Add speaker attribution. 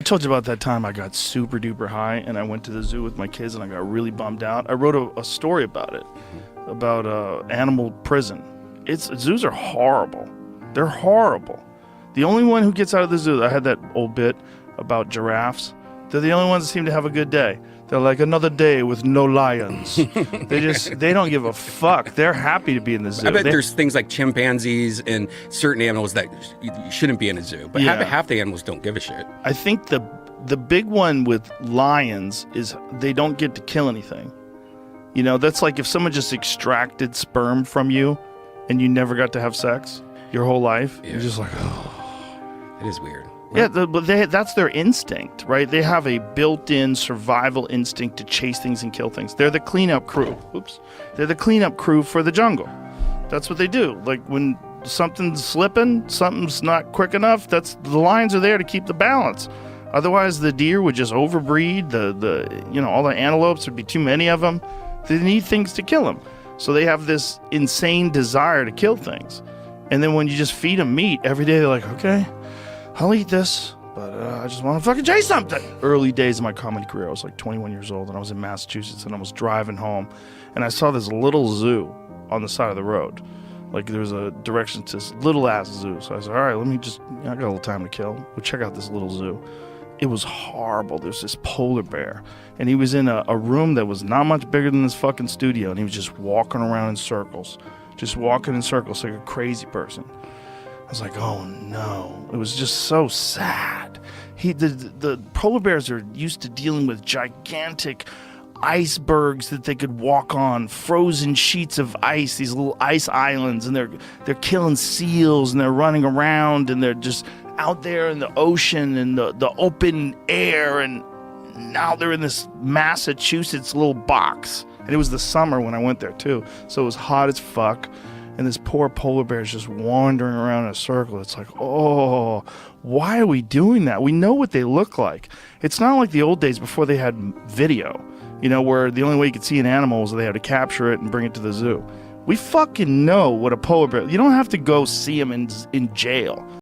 Speaker 1: told you about that time I got super duper high and I went to the zoo with my kids and I got really bummed out. I wrote a story about it, about animal prison. Zoos are horrible. They're horrible. The only one who gets out of the zoo, I had that old bit about giraffes. They're the only ones that seem to have a good day. They're like, another day with no lions. They don't give a fuck. They're happy to be in the zoo.
Speaker 2: I bet there's things like chimpanzees and certain animals that shouldn't be in a zoo. But half the animals don't give a shit.
Speaker 1: I think the big one with lions is they don't get to kill anything. You know, that's like if someone just extracted sperm from you and you never got to have sex your whole life. Yeah. You're just like, oh.
Speaker 2: It is weird.
Speaker 1: Yeah, but that's their instinct, right? They have a built-in survival instinct to chase things and kill things. They're the cleanup crew. Oops. They're the cleanup crew for the jungle. That's what they do. Like when something's slipping, something's not quick enough, the lions are there to keep the balance. Otherwise, the deer would just overbreed. All the antelopes, there'd be too many of them. They need things to kill them. So they have this insane desire to kill things. And then when you just feed them meat every day, they're like, okay, I'll eat this, but I just want to fucking chase something. Early days of my comedy career, I was like 21 years old, and I was in Massachusetts, and I was driving home, and I saw this little zoo on the side of the road. Like, there was a direction to this little-ass zoo. So I said, all right, I got a little time to kill. We'll check out this little zoo. It was horrible. There's this polar bear, and he was in a room that was not much bigger than this fucking studio, and he was just walking around in circles. Just walking in circles like a crazy person. I was like, oh no. It was just so sad. The polar bears are used to dealing with gigantic icebergs that they could walk on, frozen sheets of ice, these little ice islands, and they're killing seals, and they're running around, and they're just out there in the ocean and the open air, and now they're in this Massachusetts little box. And it was the summer when I went there too, so it was hot as fuck. And this poor polar bear is just wandering around in a circle. It's like, oh, why are we doing that? We know what they look like. It's not like the old days before they had video, where the only way you could see an animal was they had to capture it and bring it to the zoo. We fucking know what a polar bear. You don't have to go see them in jail.